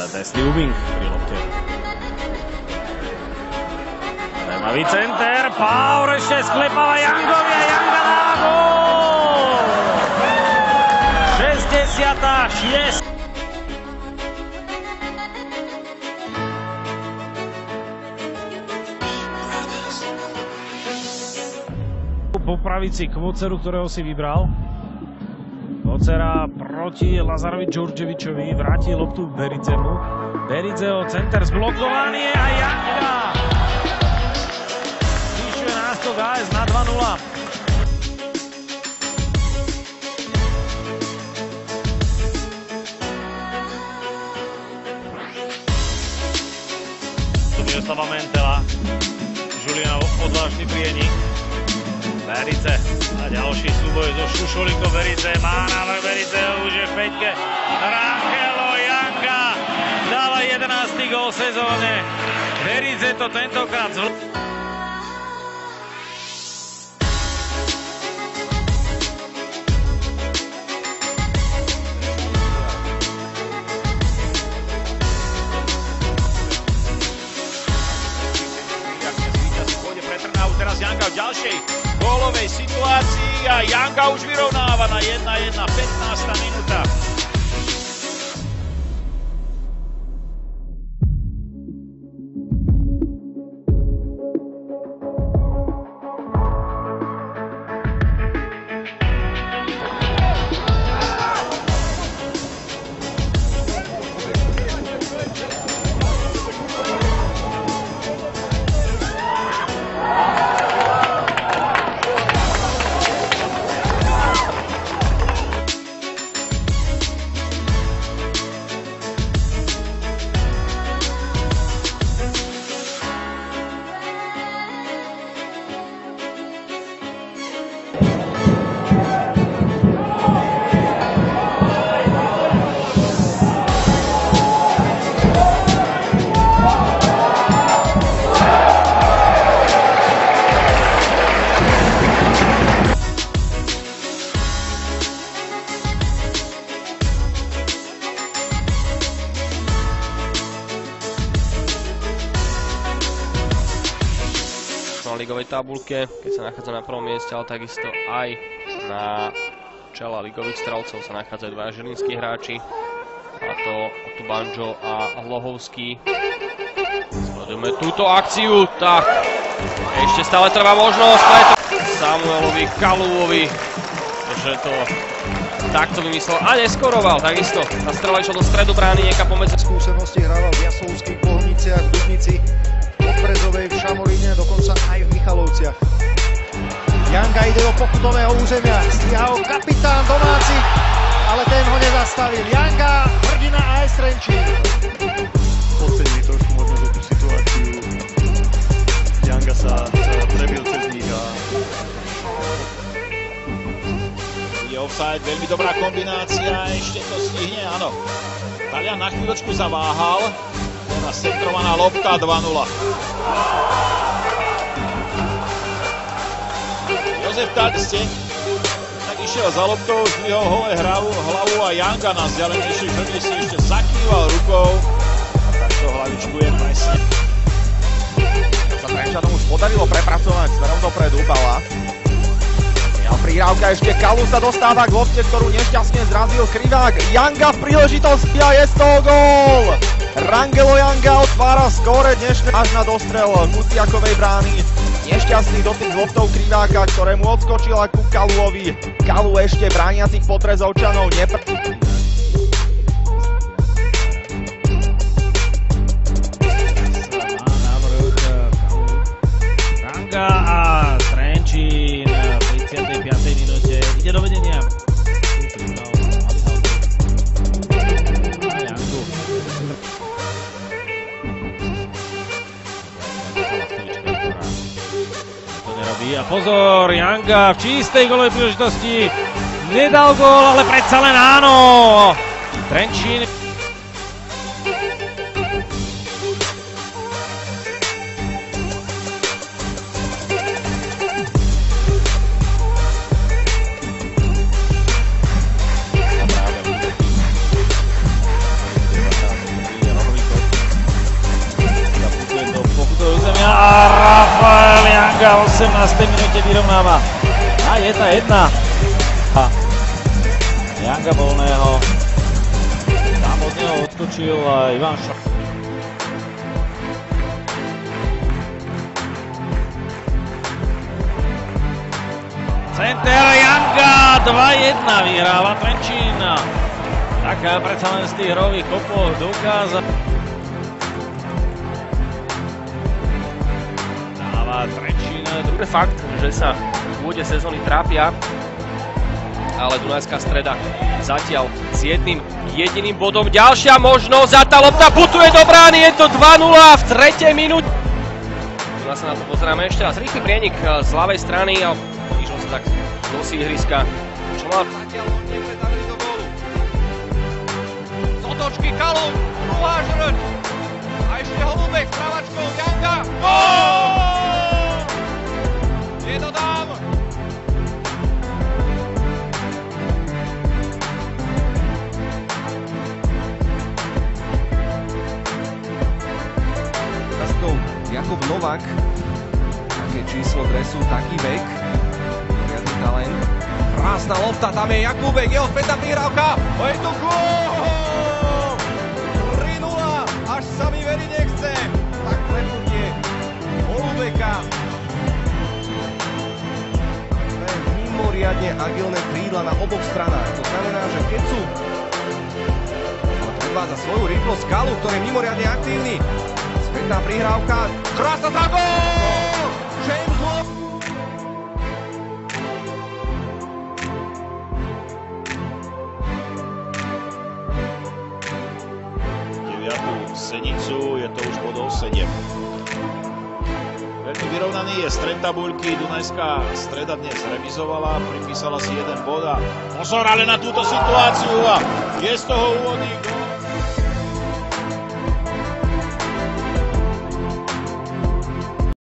Destubing pri lopte. Zajímavý center, Power ešte sklepáva Youngovi a Younga dáva gól! 66. Popraviť si Kvoceru, ktorého si vybral. Kvocera proti Lazarovi Džordževičovi, vráti loptu Beridzemu. Beridzeho center zblokovaný a Younga zvýšuje náskok AS na 2-0. Tu Miroslava Mentela, Julianov odvážny prienik. Beridze a ďalší súboj so Šušolikom. Beridze má návrh, Beridze už je v peťke. Rangelo Younga dáva 11. gól v sezóne. Beridze to tentokrát teraz Younga v ďalšej gólovej situácii a Younga už vyrovnáva na 1-1, 15. minúta. Na ligovej tabulke, keď sa nachádza na prvom mieste, ale takisto aj na čele ligových strelcov sa nachádzajú dvaja žilinskí hráči, a to Tubanžo a Hlohovský. Sledujeme túto akciu, tak ešte stále trvá možnosť Samuelovi Kaluovi, že to takto vymyslel a neskoroval, takisto na strela išiel do stredu brány, niekam pomedzi. Skúsenosti hrával v Jaslovských, Bohniciach, v Dubnici, Podbrezovej, v Šamoríne, dokonca aj v Michalovciach. Younga ide do pokutového územia, stíha ho kapitán domáci, ale ten ho nezastavil. Younga, hrdina AS Trenčín. Podcenili trošku možno, že tú situáciu. Younga sa prebil cez nich a... Je offside, veľmi dobrá kombinácia, ešte to stihne, áno. Talian na chvíľočku zaváhal, teraz centrovaná lopta 2-0. Jozef Tadsteň tak išiel za loptou, zdvihol hole hlavu a Younga na vzdialenejšej žrni si ešte zakýval rukou. Takto hlavičku je presne. Sa Trenčanom už podarilo prepracovať smerom dopredu Bala. Prihrávka ešte, Kalu sa dostáva k lopte, ktorú nešťastne zrazil Krivák. Younga v príležitosti a je z toho gól! Rangelo Younga otvára skóre dnešné až na dostrel Kuciakovej brány. Nešťastný dotyk s loptou Kriváka, ktorému odskočila ku Kaluovi. Kalu ešte brániacich Potrezovčanov Younga a Trenčín v 35. minúte ide do vedenia. To nerobí a pozor, Younga v čistej gólovej príležitosti nedal gól, ale predsa len áno. Trenčín. 18. minúte vyrovnáva na 1-1. Janga Bolného. Tam od neho odskočil Ivan Šak. Center Janga 2-1 vyhráva Trenčín. Tak predsa len z tých hrových kopov dokázal. Dáva Trenčín. Druhý fakt, že sa v úvode sezóny trápia, ale Dunajská Streda zatiaľ s jedným jediným bodom. Ďalšia možnosť a tá lopta putuje do brány, je to 2-0 v 3. minúte. Tu sa na to pozeráme ešte raz. Rýchly prienik z ľavej strany a išlo sa tak do ihriska. Čo mal zatiaľ nepredávili do gólu. Z otočky Kalum, druhá žrť. A ešte Holubek s pravačkou Janga. Gól! Je to tam! Jakub Novák, také číslo dresu, taký vek, riadny talent. Krásna lopta, tam je Jakubek, jeho spätná prihrávka, je to gól! 3-0, až sa mi veriť nechce, tak klepnutie Holubeka. Mimoriadne agilné krídla na oboch stranách, to znamená, že keď sú predvádza svoju rýchlosť Kalu, ktorý je mimoriadne aktívny. Spätná prihrávka, krásna za gól! James Love! Deviatú Senicu, je to už bodov 7. Veľmi vyrovnaný je stred tabuľky, Dunajská Streda dnes remizovala, pripísala si 1 bod a pozor ale na túto situáciu a je z toho úvodný gól.